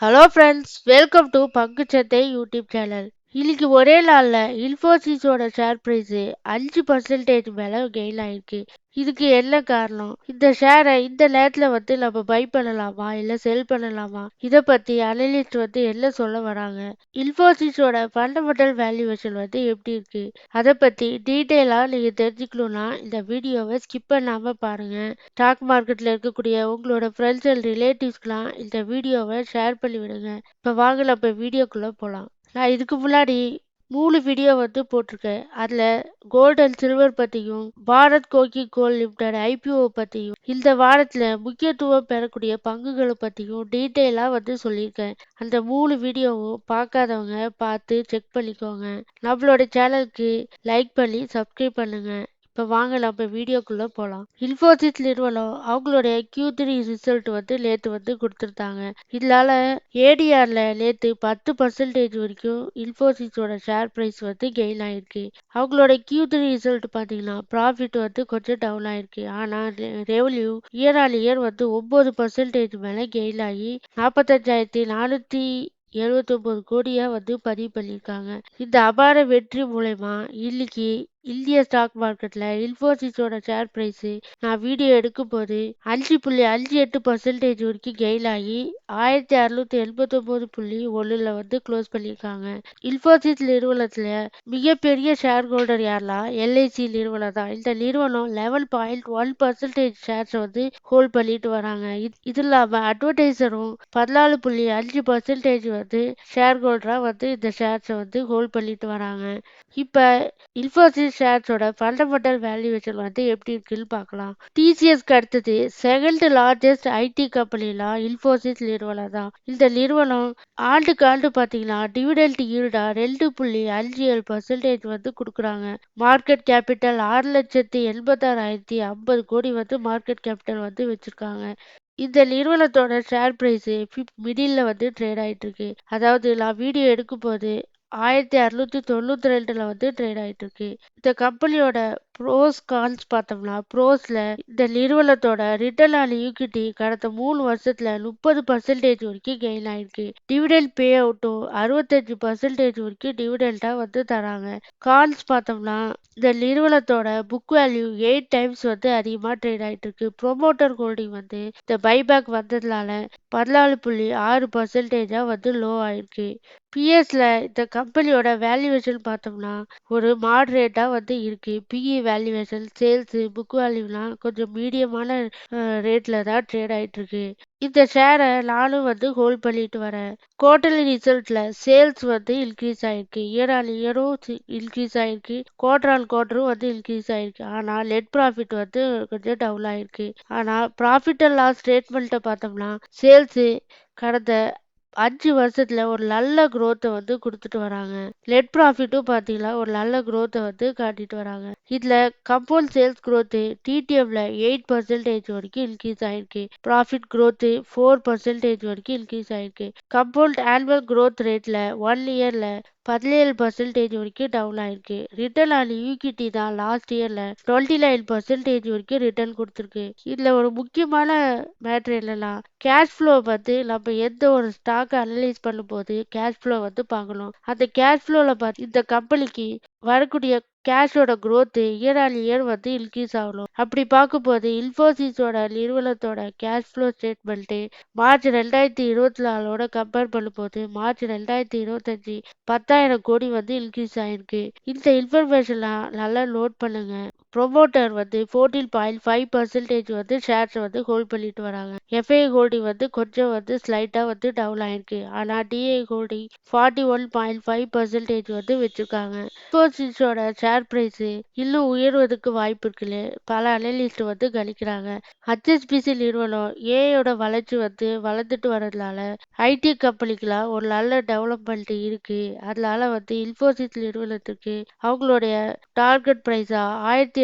Hello friends, welcome to பங்குச்சந்தை YouTube channel. இன்னைக்கு ஒரே நாள்ல இன்ஃபோசிஸோட ஷேர் பிரைஸ் 5% மேல கெயின் ஆயிருக்கு. இதுக்கு என்ன காரணம்? இந்த ஷேரை இந்த நேரத்துல நம்ம பை பண்ணலாமா இல்ல செல் பண்ணலாமா? இத பத்தி அனலிஸ்ட் என்ன சொல்ல வராங்க? இன்ஃபோசிஸோட ஃபண்டமெண்டல் வேல்யூவேஷன் எப்படி இருக்கு? அத பத்தி டீட்டெயிலா நீங்க தெரிஞ்சுக்கணும்னா இந்த வீடியோவை ஸ்கிப் பண்ணாம பாருங்க. ஸ்டாக் மார்க்கெட்ல இருக்கக்கூடிய உங்களோட ஃப்ரெண்ட்ஸ் அண்ட் ரிலேட்டிவ்ஸ்க்குலாம் இந்த வீடியோவை ஷேர் பண்ணி விடுங்க. இப்போ வாங்க நம்ம வீடியோக்குள்ள போகலாம். நான் இதுக்கு முன்னாடி 3 வீடியோ போட்டிருக்கேன். அதுல கோல்டு அண்ட் சில்வர் பத்தியும் பாரத் கோகி கோல்ட் லிமிடெட் ஐபிஓ பத்தியும் இந்த வாரத்துல முக்கியத்துவம் பெறக்கூடிய பங்குகளை பத்தியும் டீட்டெயிலா சொல்லியிருக்கேன். அந்த 3 வீடியோவும் பார்க்காதவங்க பார்த்து செக் பண்ணிக்கோங்க. நம்மளோட சேனலுக்கு லைக் பண்ணி சப்ஸ்கிரைப் பண்ணுங்க. இப்போ வாங்க நம்ம வீடியோக்குள்ள போகலாம். இன்ஃபோசிஸ் நிறுவனம் அவங்களுடைய Q3 ரிசல்ட் நேற்று கொடுத்துருந்தாங்க. இதனால ஏடிஆர்ல நேற்று 10% வரைக்கும் இன்ஃபோசிஸோட ஷேர் பிரைஸ் கெயின் ஆயிருக்கு. அவங்களோட Q3 ரிசல்ட் பார்த்தீங்கன்னா ப்ராஃபிட் கொஞ்சம் டவுன் ஆயிருக்கு. ஆனால் ரெவன்யூ இயர் ஆன் இயர் 9% மேலே கெயின் ஆகி 45,479 கோடியா பதிவு பண்ணியிருக்காங்க. இந்த அபார வெற்றி மூலயமா இன்னைக்கு இந்திய ஸ்டாக் மார்க்கெட்ல இன்ஃபோசிஸோட ஷேர் பிரைஸ் நான் வீடியோ எடுக்கும் போது 5.58% வரைக்கும் கெயின் ஆகி 1689.1ல க்ளோஸ் பண்ணியிருக்காங்க. இன்ஃபோசிஸ் நிறுவனத்துல மிகப்பெரிய ஷேர் ஹோல்டர் யாருன்னா எல்ஐசி நிறுவனம் தான். இந்த நிறுவனம் 11.1% ஷேர்ஸ் ஹோல்ட் பண்ணிட்டு வராங்க. இது இல்லாம அட்வர்டைசரும் 14.5% ஷேர் ஹோல்டரா இந்த ஷேர்ஸை ஹோல்ட் பண்ணிட்டு வராங்க. இப்ப இன்ஃபோசிஸ் ஷேர்ஸோட ஃபண்டமெண்டல் வேல்யூவேஷன் எப்படி இருக்குன்னு பார்க்கலாம். டிசிஎஸ்க்கு அடுத்தது செகண்ட் லார்ஜஸ்ட் ஐடி கம்பெனிலாம் இன்ஃபோசிஸ் நிறுவனம் தான். இந்த நிறுவனம் ஆண்டுக்கு ஆண்டு பார்த்தீங்கன்னா டிவிடெண்ட் ஈல்டா 2.57% கொடுக்குறாங்க. மார்க்கெட் கேபிட்டல் 6,86,050 கோடி மார்க்கெட் கேபிட்டல் வச்சிருக்காங்க. இந்த நிறுவனத்தோட ஷேர் பிரைஸ் மிடில் ட்ரேட் ஆயிட்டு இருக்கு. அதாவது நான் வீடியோ எடுக்கும் போது 1692ல ட்ரேட் ஆயிட்டு இருக்கு. இந்த கம்பெனியோட ப்ரோஸ் கான்ஸ் பார்த்தோம்னா ப்ரோஸ்ல இந்த நிறுவனத்தோட ரிட்டர்ன் ஆன் ஈக்விட்டி கடந்த 3 வருஷத்துல 30% வரைக்கும் கெயின் ஆயிருக்கு. டிவிடெண்ட் பே அவுட்டும் 65% வரைக்கும் டிவிடெண்டா தராங்க. கான்ஸ் பார்த்தோம்னா இந்த நிறுவனத்தோட புக் வேல்யூ 8 டைம்ஸ் அதிகமா ட்ரேட் ஆயிட்டு இருக்கு. ப்ரொமோட்டர் ஹோல்டிங் இந்த பைபேக் வந்ததுனால 14.6% லோ ஆயிருக்கு. பிஎஸ்ல இந்த கம்பெனியோட வேல்யூவேஷன் பார்த்தோம்னா ஒரு மாடரேட்டா இருக்கு. பிஇ வேல்யூவேஷன் சேல்ஸ் புக் வேல்யூலாம் கொஞ்சம் மீடியமான ரேட்ல தான் ட்ரேட் ஆயிட்டு இருக்கு. இந்த ஷேரை நானும் ஹோல்ட் பண்ணிட்டு வரேன். குவார்டர்லி ரிசல்ட்ல சேல்ஸ் இன்க்ரீஸ் ஆயிருக்கு. இயர் ஆன் இயரும் இன்க்ரீஸ் ஆயிருக்கு. குவார்டர் ஆன் குவார்டரும் இன்க்ரீஸ் ஆயிருக்கு. ஆனா நெட் ப்ராஃபிட் கொஞ்சம் டவுன் ஆயிருக்கு. ஆனா ப்ராஃபிட் அண்ட் லாஸ் ஸ்டேட்மெண்ட்டை பார்த்தோம்னா சேல்ஸ் கடந்த 5 வருஷத்துல ஒரு நல்ல growth கொடுத்துட்டு வராங்க. நெட் ப்ராஃபிட்டும் பார்த்தீங்கன்னா ஒரு நல்ல growth காட்டிட்டு வராங்க. இதுல கம்பவுண்ட் சேல்ஸ் growth டிடிஎம்ல 8% வரைக்கும் இன்க்ரீஸ் ஆயிருக்கு. ப்ராஃபிட் growth 4% வரைக்கும் இன்க்ரீஸ் ஆயிருக்கு. கம்பவுண்ட் ஆனுவல் growth ரேட்ல 1 இயர்ல 17% வரைக்கும் டவுன் ஆயிருக்கு. ரிட்டர்ன் ஆன் ஈக்விட்டி தான் லாஸ்ட் இயர்ல 29% வரைக்கும் ரிட்டர்ன் கொடுத்துருக்கு. இதுல ஒரு முக்கியமான மேட்ரு என்னன்னா கேஷ் ஃப்ளோ நம்ம எந்த ஒரு ஸ்டாக் அனலைஸ் பண்ணும்போது கேஷ் ஃப்ளோ பார்க்கணும். அந்த கேஷ் ஃப்ளோல பார்த்து இந்த கம்பெனிக்கு வரக்கூடிய கேஷோட growth year on year increase ஆகணும். அப்படி பார்க்கும்போது இன்ஃபோசிஸோட நிறுவனத்தோட cash flow statement March 2024 compare பண்ணும்போது மார்ச் 2025 10,000 கோடி இன்க்ரீஸ் ஆயிருக்கு. இந்த இன்ஃபர்மேஷன்லாம் நல்லா நோட் பண்ணுங்க. ப்ரொமோட்டர் 14.5% ஷேர்ஸ் ஹோல்ட் பண்ணிட்டு வராங்க. எஃப்ஐ ஹோல்டிங் கொஞ்சம் ஸ்லைட்டா டவுன் ஆயிருக்கு. ஆனா டிஐ ஹோல்டிங் 41.5% வச்சிருக்காங்க. இன்ஃபோசிஸோட ஷேர் பிரைஸ் இன்னும் உயர்வதற்கு வாய்ப்பு இருக்குன்னு பல அனலிஸ்ட் கணிக்கிறாங்க. HSBC நிறுவனம் ஏஐயோட வளர்ச்சி வளர்ந்துட்டு வரதுனால ஐடி கம்பெனிக்கெல்லாம் ஒரு நல்ல டெவலப்மெண்ட் இருக்கு. அதனால இன்ஃபோசிஸ் நிறுவனத்துக்கு அவங்களுடைய டார்கெட் பிரைஸா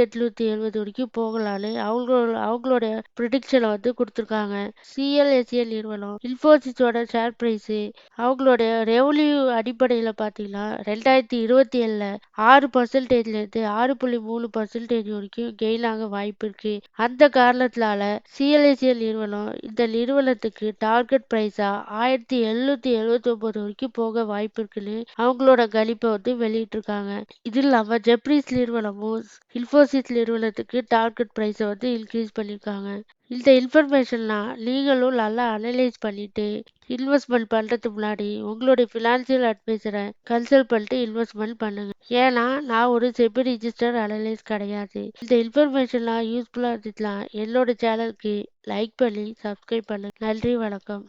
1870 வரைக்கும் போகலான்னு அவங்களோட ப்ரிடிக்ஷனை வந்து கொடுத்துருக்காங்க. சிஎல்எஸ்ஏ நிறுவனம் இன்ஃபோசிஸோட ஷேர் பிரைஸ் அவங்களோட ரெவன்யூ அடிப்படையில் பார்த்தீங்கன்னா 2027ல் 6%லேருந்து 6.3% வரைக்கும் கெயின் ஆக வாய்ப்பு இருக்கு. அந்த காரணத்தினால சிஎல்எஸ்ஏ நிறுவனம் இந்த நிறுவனத்துக்கு டார்கெட் பிரைஸா 1779 வரைக்கும் போக வாய்ப்பு இருக்குன்னு அவங்களோட கணிப்பை வந்து வெளியிட்டிருக்காங்க. இது இல்லாம ஜெப்ரீஸ் நிறுவனமும் இன்ஃபோசிஸ் நிறுவனத்துக்கு டார்கெட் பிரைஸை வந்து இன்க்ரீஸ் பண்ணியிருக்காங்க. இந்த இன்ஃபர்மேஷன்லாம் நீங்களும் நல்லா அனலைஸ் பண்ணிட்டு இன்வெஸ்ட்மெண்ட் பண்றதுக்கு முன்னாடி உங்களுடைய ஃபினான்சியல் அட்வைசரை கன்சல்ட் பண்ணிட்டு இன்வெஸ்ட்மெண்ட் பண்ணுங்க. ஏன்னா நான் ஒரு செபி ரிஜிஸ்டர் அனலைஸ் கிடையாது. இந்த இன்ஃபர்மேஷன்லாம் யூஸ்ஃபுல்லாக இருந்துச்சுன்னா என்னோட சேனலுக்கு லைக் பண்ணி சப்ஸ்கிரைப் பண்ணுங்க. நன்றி, வணக்கம்.